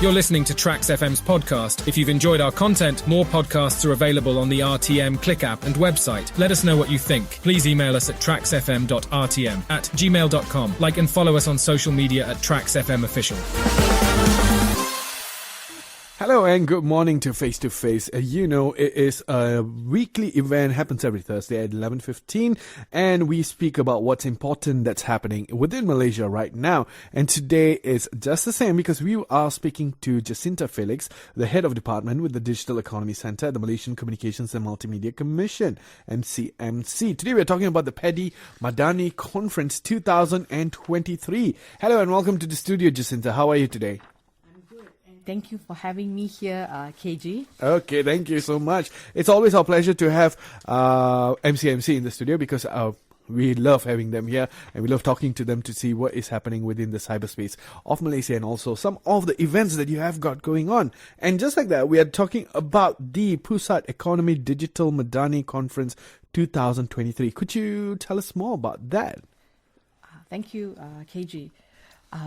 You're listening to Trax FM's podcast. If you've enjoyed our content, more podcasts are available on the RTM Click app and website. Let us know what you think. Please email us at traxfm.rtm@gmail.com. Like and follow us on social media at Trax FM Official. Hello and good morning to Face to Face. You know, it is a weekly event, happens every Thursday at 11:15, and we speak about what's important that's happening within Malaysia right now. And today is just the same because we are speaking to Jacinta Felix, the head of department with the Digital Economy Centre at the Malaysian Communications and Multimedia Commission, MCMC. Today we're talking about the PEDi Madani Conference 2023. Hello and welcome to the studio, Jacinta. How are you today? Thank you for having me here, KG. Okay, thank you so much. It's always our pleasure to have MCMC in the studio because we love having them here and we love talking to them to see what is happening within the cyberspace of Malaysia and also some of the events that you have got going on. And just like that, we are talking about the Pusat Economy Digital Madani Conference 2023. Could you tell us more about that? Thank you, KG.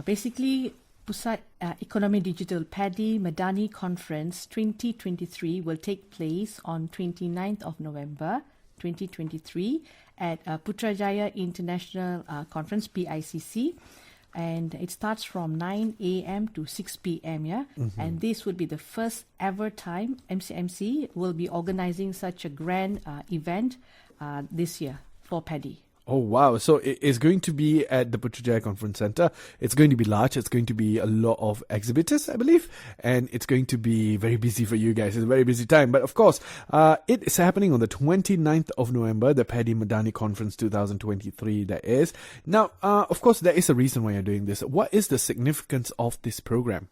Basically, Pusat Economy Digital PEDi Madani Conference 2023 will take place on 29th of November 2023 at Putrajaya International Conference, PICC. And it starts from 9 a.m. to 6 p.m. Yeah? Mm-hmm. And this would be the first ever time MCMC will be organizing such a grand event this year for PEDi. Oh, wow. So it's going to be at the Putrajaya Conference Centre. It's going to be large. It's going to be a lot of exhibitors, I believe. And it's going to be very busy for you guys. It's a very busy time. But of course, it is happening on the 29th of November, the PEDi Madani Conference 2023, that is. Now, of course, there is a reason why you're doing this. What is the significance of this program?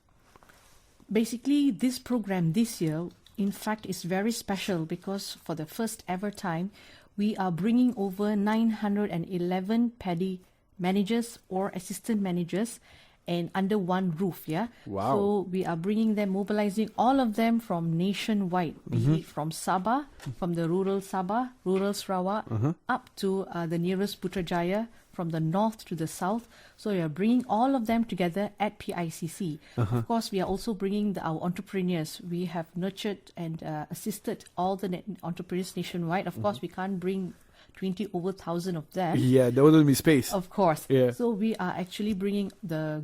Basically, this program this year, in fact, is very special because for the first ever time, we are bringing over 911 PEDi managers or assistant managers and under one roof, yeah? Wow. So we are bringing them, mobilizing all of them from nationwide, be it from Sabah, from the rural Sabah, rural Sarawak, up to the nearest Putrajaya, from the north to the south. So we are bringing all of them together at PICC. Of course, we are also bringing our entrepreneurs. We have nurtured and assisted all the entrepreneurs nationwide. Of course, we can't bring 20,000 of them. Yeah, there wouldn't be space. Of course. Yeah. So we are actually bringing the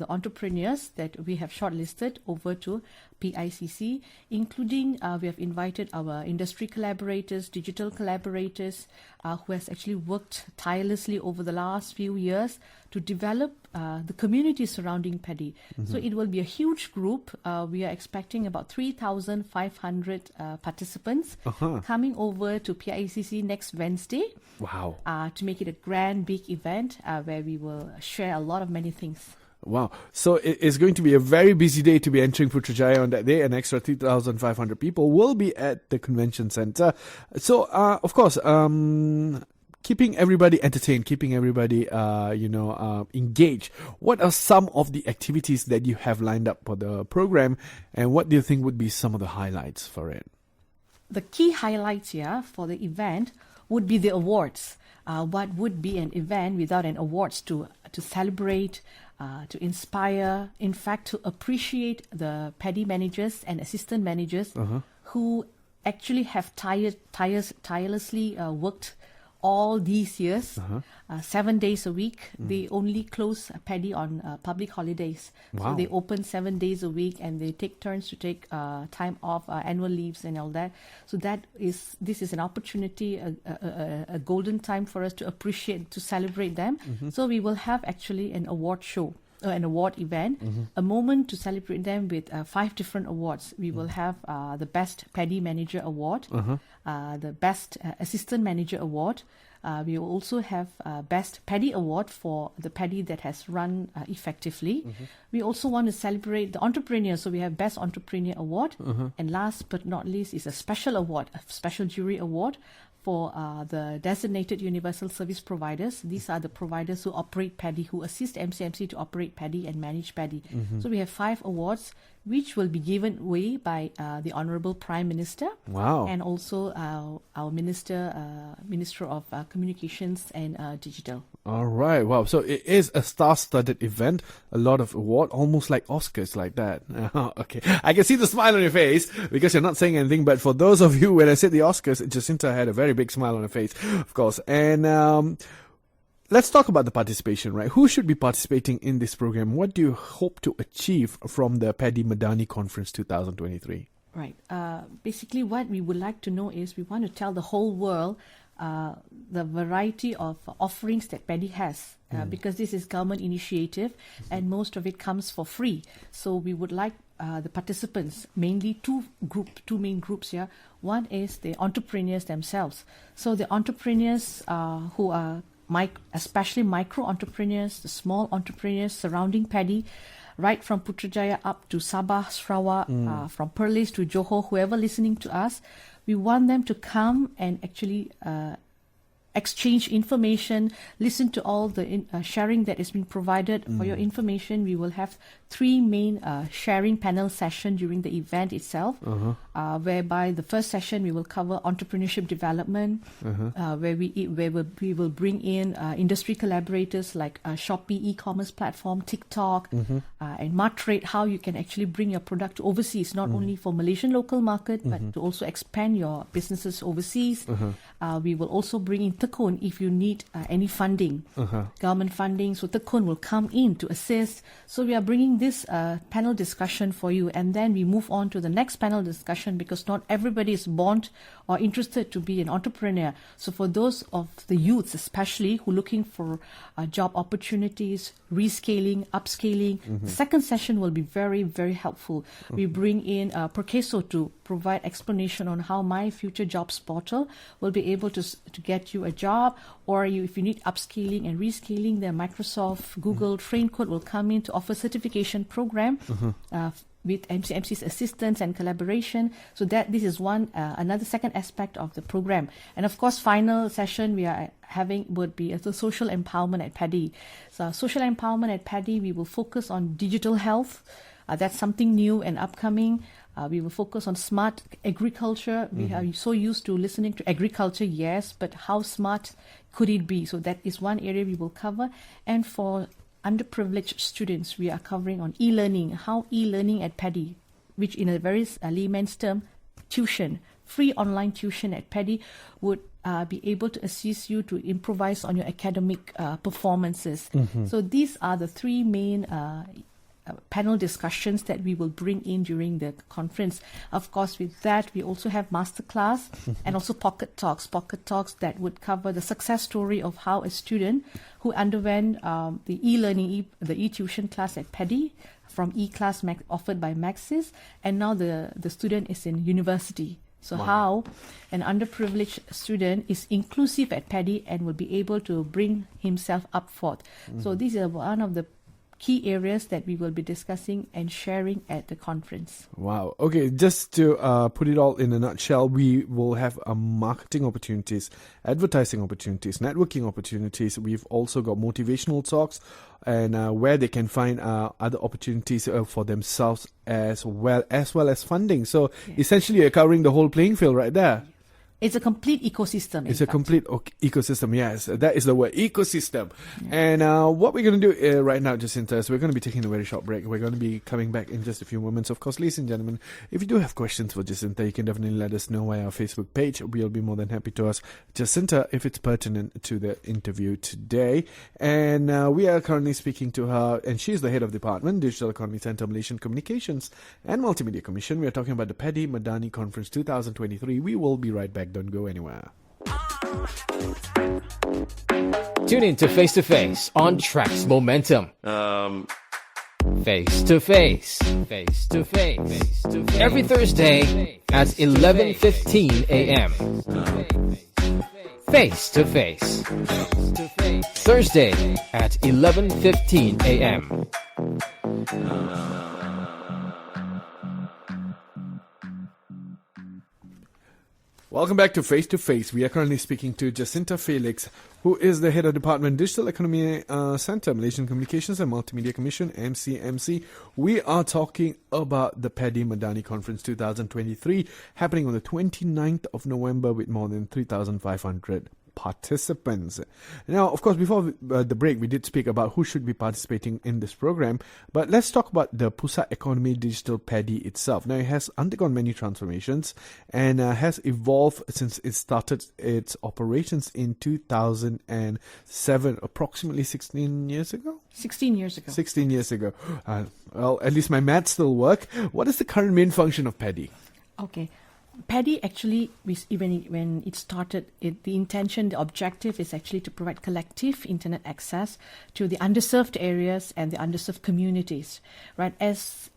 entrepreneurs that we have shortlisted over to PICC, including we have invited our industry collaborators, digital collaborators, who has actually worked tirelessly over the last few years to develop the community surrounding PEDi. So it will be a huge group. We are expecting about 3,500 participants coming over to PICC next Wednesday. Wow. To make it a grand, big event where we will share a lot of many things. Wow. So it's going to be a very busy day to be entering Putrajaya on that day. An extra 3,500 people will be at the convention center. So, of course, keeping everybody entertained, keeping everybody, engaged. What are some of the activities that you have lined up for the program, and what do you think would be some of the highlights for it? The key highlights here for the event would be the awards. What would be an event without an awards to celebrate, to inspire, in fact, to appreciate the PEDi managers and assistant managers who actually have tirelessly worked all these years, 7 days a week. They only close PEDi on public holidays. Wow. So they open 7 days a week and they take turns to take time off, annual leaves and all that. So this is an opportunity, a golden time for us to appreciate, to celebrate them. So we will have actually an award show. An award event, a moment to celebrate them with 5 different awards. We will have the Best PEDi Manager Award, the Best Assistant Manager Award. We will also have Best PEDi Award for the PEDi that has run effectively. We also want to celebrate the entrepreneurs. So we have Best Entrepreneur Award. And last but not least is a special award, a special jury award for the designated universal service providers. These are the providers who operate PEDi, who assist MCMC to operate PEDi and manage PEDi. So we have 5 awards, which will be given away by the Honorable Prime Minister. Wow. And also our Minister of Communications and Digital. All right. Wow. So it is a star-studded event. A lot of award, almost like Oscars, like that. Okay. I can see the smile on your face because you're not saying anything. But for those of you, when I said the Oscars, Jacinta had a very big smile on her face, of course. And let's talk about the participation, right? Who should be participating in this program? What do you hope to achieve from the PEDi Madani Conference 2023? Right. Basically, what we would like to know is we want to tell the whole world the variety of offerings that PEDi has, because this is government initiative and most of it comes for free. So we would like the participants, mainly two main groups here. One is the entrepreneurs themselves. So the entrepreneurs who are especially micro entrepreneurs, the small entrepreneurs surrounding PEDi, right from Putrajaya up to Sabah, Sarawak, from Perlis to Johor, whoever listening to us, we want them to come and actually exchange information, listen to all the sharing that is being provided. For your information, we will have 3 main sharing panel sessions during the event itself, whereby the first session we will cover entrepreneurship development, where we will bring in industry collaborators like Shopee e-commerce platform, TikTok, and Matrade, how you can actually bring your product to overseas, not only for Malaysian local market, but to also expand your businesses overseas. We will also bring in Tekun if you need any funding, government funding. So Tekun will come in to assist. So we are bringing this panel discussion for you, and then we move on to the next panel discussion, because not everybody is born or interested to be an entrepreneur. So for those of the youths especially who are looking for job opportunities, rescaling, upscaling, the second session will be very, very helpful. We bring in Perkeso to provide explanation on how My Future Jobs portal will be able to get you a job, or if you need upscaling and rescaling, then Microsoft, Google, TrainCode will come in to offer certification program with MCMC's assistance and collaboration. So that this is another second aspect of the program. And of course, final session we are having would be the social empowerment at PEDi. So social empowerment at PEDi, we will focus on digital health. That's something new and upcoming. We will focus on smart agriculture. We are so used to listening to agriculture, yes, but how smart could it be? So that is one area we will cover. And for underprivileged students, we are covering on e-learning, how e-learning at PEDi, which in a very layman's term, tuition, free online tuition at PEDi would be able to assist you to improvise on your academic performances. So these are the 3 main panel discussions that we will bring in during the conference. Of course, with that, we also have masterclass and also pocket talks that would cover the success story of how a student who underwent the e-learning, the e-tuition class at PEDi from e-class offered by Maxis, and now the student is in university. So how an underprivileged student is inclusive at PEDi and will be able to bring himself up forth. So these are one of the key areas that we will be discussing and sharing at the conference. Wow. Okay, just to put it all in a nutshell, we will have marketing opportunities, advertising opportunities, networking opportunities. We've also got motivational talks and where they can find other opportunities for themselves as well as funding. So essentially you're covering the whole playing field right there. It's a complete ecosystem. It's a complete ecosystem, yes. That is the word, ecosystem. Yeah. And what we're going to do right now, Jacinta, is we're going to be taking a very short break. We're going to be coming back in just a few moments. Of course, ladies and gentlemen, if you do have questions for Jacinta, you can definitely let us know via our Facebook page. We'll be more than happy to ask Jacinta if it's pertinent to the interview today. And we are currently speaking to her, and she's the head of department, Digital Economy Centre, Malaysian Communications and Multimedia Commission. We are talking about the PEDi Madani Conference 2023. We will be right back. Don't go anywhere. Tune in to Face on Tracks Momentum. Face to Face. Every Thursday at 11:15 a.m. Face to Face. Thursday at 11:15 a.m. Welcome back to Face. We are currently speaking to Jacinta Felix, who is the head of Department Digital Economy Centre, Malaysian Communications and Multimedia Commission, MCMC. We are talking about the PEDi Madani Conference 2023, happening on the 29th of November with more than 3,500 participants. Now, of course, before the break, we did speak about who should be participating in this program, but let's talk about the Pusat Economy Digital PEDi itself. Now, it has undergone many transformations and has evolved since it started its operations in 2007, approximately 16 years ago? 16 years ago. 16 years ago. Well, at least my maths still work. What is the current main function of PEDi? Okay. PEDi actually, when it started, the intention, the objective is actually to provide collective internet access to the underserved areas and the underserved communities. Right? As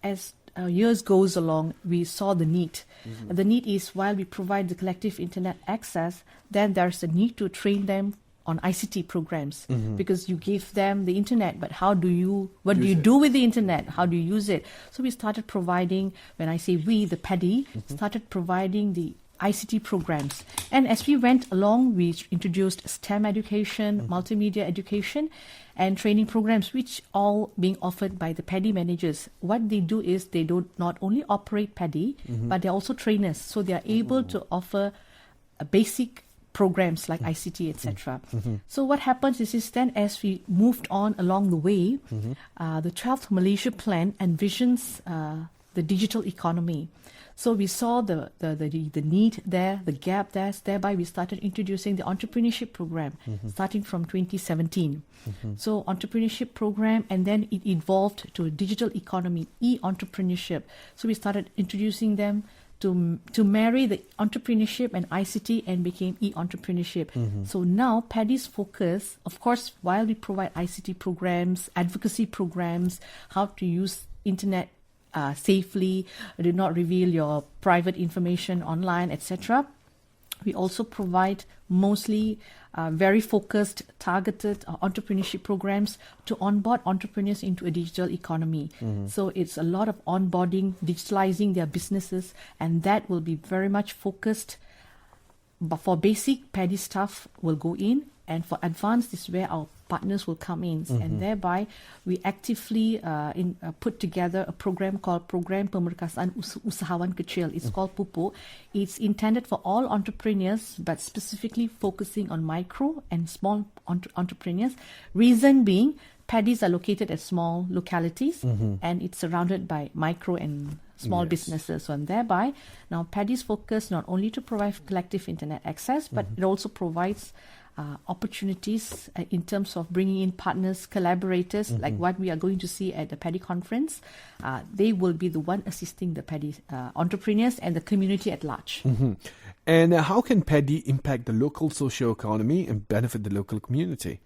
years goes along, we saw the need. Mm-hmm. The need is, while we provide the collective internet access, then there's a need to train them on ICT programs, because you give them the internet, but what do you do with the internet? How do you use it? So we started providing, when I say we, the PEDi, started providing the ICT programs. And as we went along, we introduced STEM education, multimedia education, and training programs, which all being offered by the PEDi managers. What they do is they not only operate PEDi, but they're also trainers. So they are able to offer a basic programs like ICT, etc. So what happens is then, as we moved on along the way, the 12th Malaysia Plan envisions the digital economy. So we saw the need there, the gap there. Thereby, we started introducing the entrepreneurship program starting from 2017. So entrepreneurship program, and then it evolved to a digital economy, e-entrepreneurship. So we started introducing them to marry the entrepreneurship and ICT, and became e-entrepreneurship. So now PEDi's focus, of course, while we provide ICT programs, advocacy programs, how to use internet safely, do not reveal your private information online, etc. We also provide mostly very focused, targeted entrepreneurship programs to onboard entrepreneurs into a digital economy. So it's a lot of onboarding, digitalizing their businesses, and that will be very much focused. But for basic PEDi stuff will go in, and for advanced is where our partners will come in, and thereby we actively put together a program called Program Pemerkasaan Usahawan Kecil. It's called PUPU. It's intended for all entrepreneurs, but specifically focusing on micro and small entrepreneurs. Reason being, PEDis are located at small localities, and it's surrounded by micro and small businesses. And thereby, now PEDi's focus not only to provide collective internet access, but it also provides opportunities in terms of bringing in partners, collaborators, like what we are going to see at the PEDi conference. They will be the one assisting the PEDi entrepreneurs and the community at large. And how can PEDi impact the local socio-economy and benefit the local community?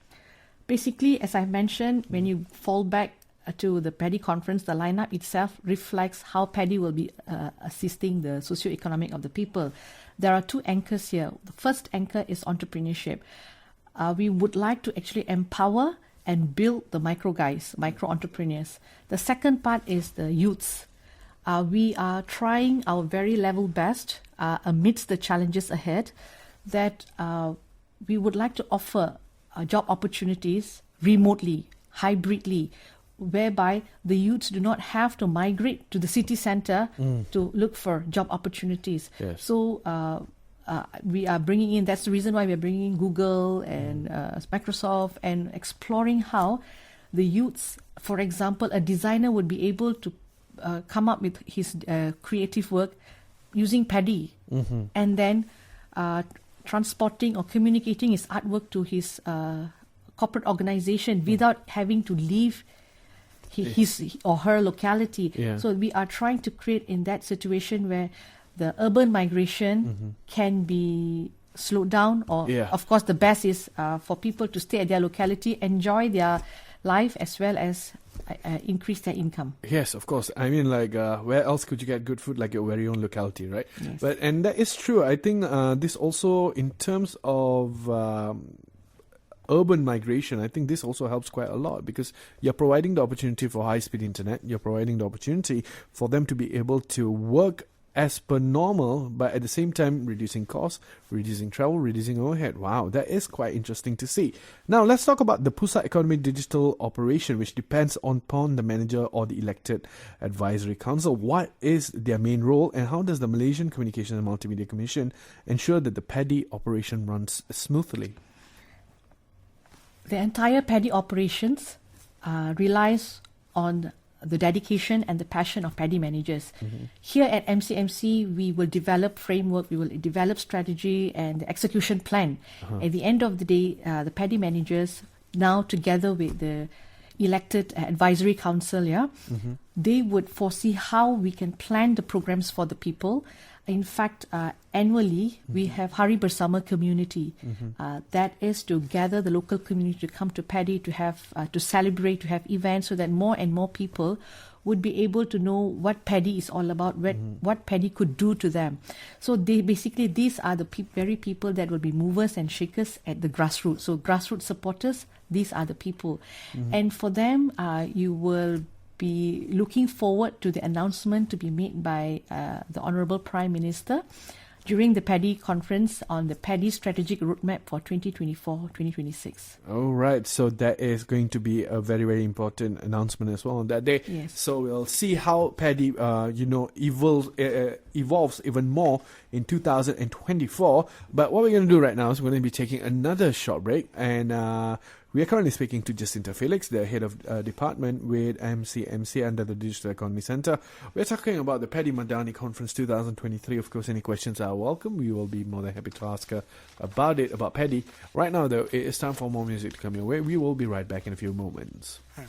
Basically, as I mentioned, when you fall back to the PEDi conference, the lineup itself reflects how PEDi will be assisting the socio-economic of the people. There are two anchors here. The first anchor is entrepreneurship. We would like to actually empower and build the micro entrepreneurs. The second part is the youths. We are trying our very level best amidst the challenges ahead, that we would like to offer job opportunities remotely, hybridly, whereby the youths do not have to migrate to the city center to look for job opportunities. Yes. So we are bringing in, that's the reason why we are bringing in Google and Microsoft, and exploring how the youths, for example, a designer would be able to come up with his creative work using PEDi, and then transporting or communicating his artwork to his corporate organization without having to leave his or her locality. So we are trying to create in that situation where the urban migration can be slowed down, or of course the best is for people to stay at their locality, enjoy their life, as well as increase their income. Yes, of course. I mean, like, where else could you get good food like your very own locality, right? Yes. And that is true. I think this also, in terms of urban migration, I think this also helps quite a lot, because you're providing the opportunity for high-speed internet. You're providing the opportunity for them to be able to work as per normal, but at the same time reducing costs, reducing travel, reducing overhead. Wow, that is quite interesting to see. Now let's talk about the Pusat Economy Digital Operation, which depends upon the manager or the elected advisory council. What is their main role, and how does the Malaysian Communications and Multimedia Commission ensure that the PEDi operation runs smoothly? The entire PEDi operations relies on the dedication and the passion of PEDi managers. Here at MCMC, we will develop framework, we will develop strategy and the execution plan. At the end of the day, the PEDi managers, now together with the elected advisory council, they would foresee how we can plan the programs for the people. In fact, annually, we have Hari Bersama community. That is to gather the local community to come to PEDi, to have to celebrate, to have events, so that more and more people would be able to know what PEDi is all about, what PEDi could do to them. So these are the very people that will be movers and shakers at the grassroots. So grassroots supporters, these are the people. And for them, you will be looking forward to the announcement to be made by the Honourable Prime Minister during the PEDi conference on the PEDi strategic roadmap for 2024-2026. All right, so that is going to be a very, very important announcement as well on that day. Yes. So we'll see how PEDi, evolves even more in 2024. But what we're going to do right now is we're going to be taking another short break, and we are currently speaking to Jacinta Felix, the head of department with MCMC under the Digital Economy Centre. We're talking about the PEDi Madani Conference 2023. Of course, any questions are welcome. We will be more than happy to ask her about PEDi. Right now, though, it is time for more music to come your way. We will be right back in a few moments. Tune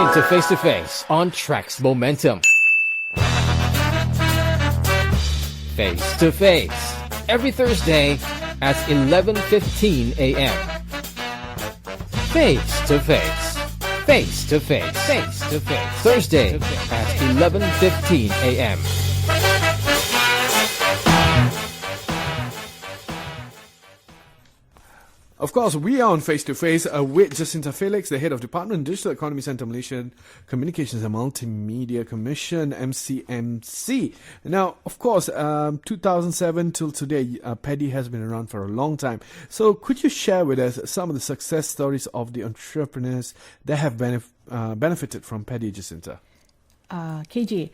in to Face to Face on Track's Momentum. Face to Face, every Thursday at 11:15 a.m. Face to Face, Face to Face, Face to Face, Thursday at 11:15 a.m. Of course, we are on Face to Face with Jacinta Felix, the head of Department Digital Economy Centre, Malaysian Communications and Multimedia Commission, MCMC. Now, of course, 2007 till today, PEDi has been around for a long time. So could you share with us some of the success stories of the entrepreneurs that have benefited from PEDi, Jacinta? KJ,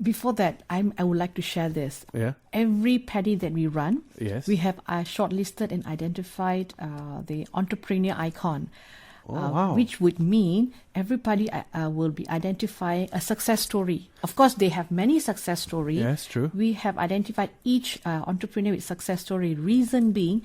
before that, I would like to share this. Yeah. Every PEDi that we run, Yes. we have shortlisted and identified the entrepreneur icon, wow. which would mean everybody will be identifying a success story. Of course, they have many success stories. Yes, true. We have identified each entrepreneur with success story. Reason being,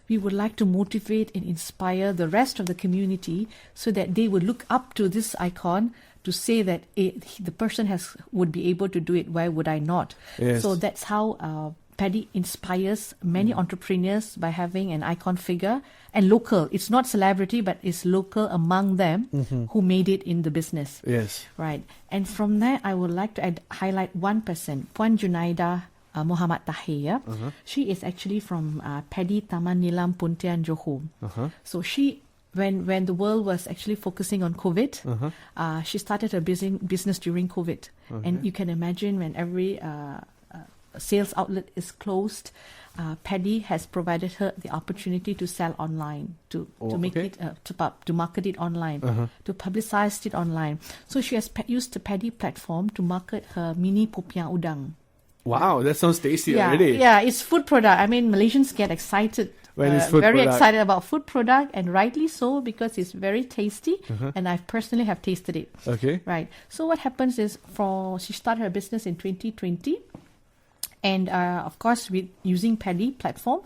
we would like to motivate and inspire the rest of the community so that they would look up to this icon to say that the person would be able to do it. Why would I not? Yes. So that's how PEDi inspires many entrepreneurs by having an icon figure and local. It's not celebrity, but it's local among them who made it in the business. Yes. Right. And from there, I would like to highlight one person, Puan Junaida Muhammad Tahir. She is actually from PEDi Taman Nilam Pontian Johor. So she, when the world was actually focusing on COVID, she started her business during COVID. And you can imagine when every sales outlet is closed, PEDi has provided her the opportunity to sell online, to make it to market it online, to publicize it online. So she has used the PEDi platform to market her mini popiah udang. Wow, that sounds tasty already. Yeah, it's food product. I mean, Malaysians get excited. When it's food very product. excited about food product, and rightly so, because it's very tasty, and I personally have tasted it. Okay. Right. So what happens is, she started her business in 2020, and of course, with using PEDi platform,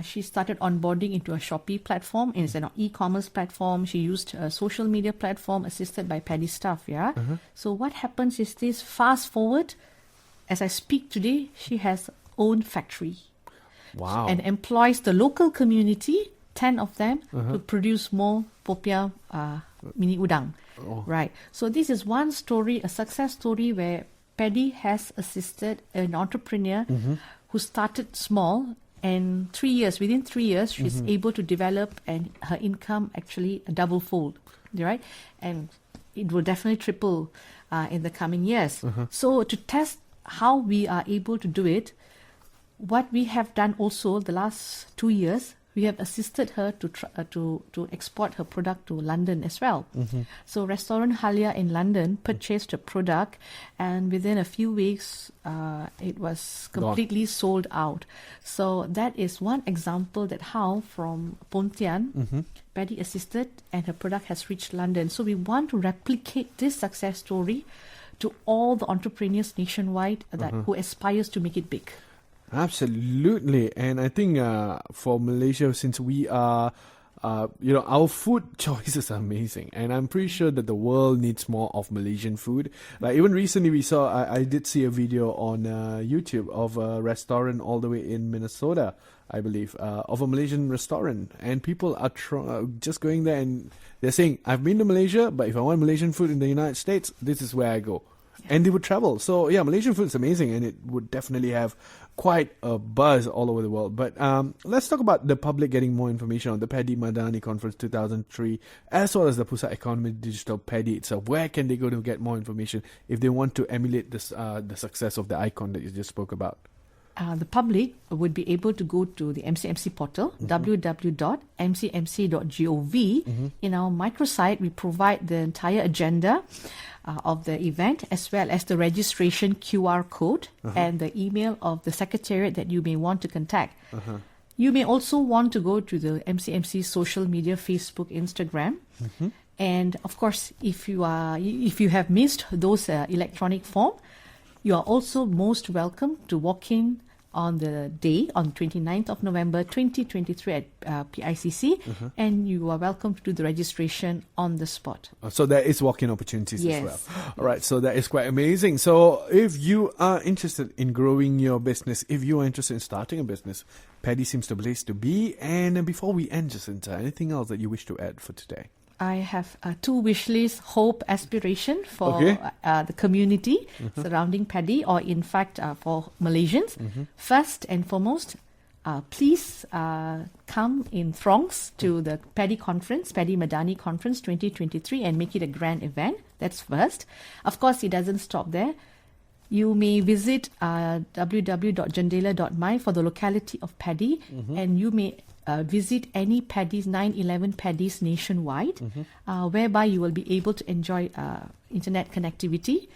she started onboarding into a Shopee platform. It's an e-commerce platform. She used a social media platform assisted by PEDi staff. Yeah. So what happens is this: fast forward, as I speak today, she has own factory. Wow. And employs the local community, 10 of them, to produce more popiah mini udang. Right. So this is one story, a success story where PEDi has assisted an entrepreneur who started small, and within 3 years, she's able to develop, and her income actually double-fold. Right? And it will definitely triple in the coming years. So to test how we are able to do it, what we have done also the last 2 years, we have assisted her to export her product to London as well. So Restaurant Halia in London purchased a product, and within a few weeks, it was completely sold out. So that is one example that how from Pontian, PEDi assisted, and her product has reached London. So we want to replicate this success story to all the entrepreneurs nationwide who aspires to make it big. Absolutely. And I think for Malaysia, since we are, our food choices are amazing. And I'm pretty sure that the world needs more of Malaysian food. Like even recently we saw, I did see a video on YouTube of a restaurant all the way in Minnesota, I believe, of a Malaysian restaurant. And people are just going there and they're saying, I've been to Malaysia, but if I want Malaysian food in the United States, this is where I go. And they would travel. So yeah, Malaysian food is amazing, and it would definitely have quite a buzz all over the world. But let's talk about the public getting more information on the PEDi Madani Conference 2003, as well as the Pusat Economy Digital PEDi itself. Where can they go to get more information if they want to emulate this, the success of the icon that you just spoke about? The public would be able to go to the MCMC portal, www.mcmc.gov. In our microsite, we provide the entire agenda of the event, as well as the registration QR code and the email of the secretariat that you may want to contact. You may also want to go to the MCMC social media, Facebook, Instagram. And of course, if you have missed those electronic form, you are also most welcome to walk in on the day, on 29th of November 2023 at PICC, and you are welcome to do the registration on the spot. So there is walk-in opportunities Yes. as well. All right, so that is quite amazing. So if you are interested in growing your business, if you are interested in starting a business, PEDi seems the place to be. And before we end, Jacinta, anything else that you wish to add for today? I have 2 wish lists, hope, aspiration for Okay. the community surrounding PEDi, or in fact for Malaysians. First and foremost, please come in throngs to the PEDi conference, PEDi Madani Conference 2023, and make it a grand event. That's first. Of course, it doesn't stop there. You may visit www.jendela.my for the locality of PEDi, and you may visit any PEDis, 911 PEDis nationwide, whereby you will be able to enjoy internet connectivity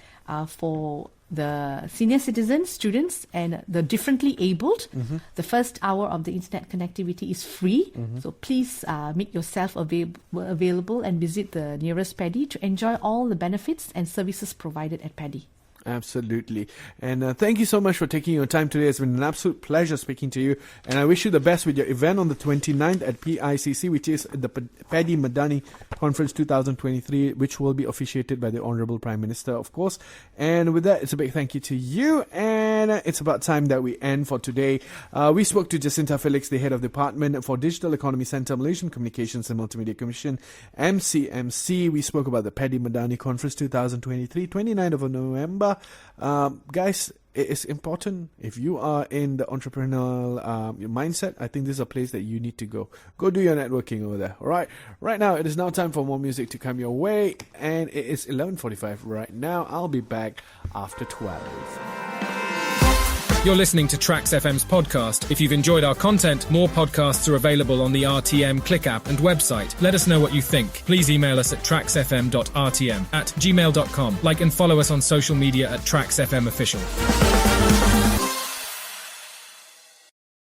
for the senior citizens, students, and the differently abled. The first hour of the internet connectivity is free, so please make yourself available and visit the nearest PEDi to enjoy all the benefits and services provided at PEDi. Absolutely. And thank you so much for taking your time today. It's been an absolute pleasure speaking to you. And I wish you the best with your event on the 29th at PICC, which is the PEDi Madani Conference 2023, which will be officiated by the Honorable Prime Minister, of course. And with that, it's a big thank you to you. And it's about time that we end for today. We spoke to Jacinta Felix, the Head of Department for Digital Economy Centre, Malaysian Communications and Multimedia Commission, MCMC. We spoke about the PEDi Madani Conference 2023, 29th of November. Guys, it is important. If you are in the entrepreneurial mindset, I think this is a place that you need to go. Go do your networking over there. All right. Right now, it is now time for more music to come your way, and it is 11:45 right now. I'll be back after 12. You're listening to Trax FM's podcast. If you've enjoyed our content, more podcasts are available on the RTM Click app and website. Let us know what you think. Please email us at traxfm.rtm@gmail.com. Like and follow us on social media at Trax FM Official.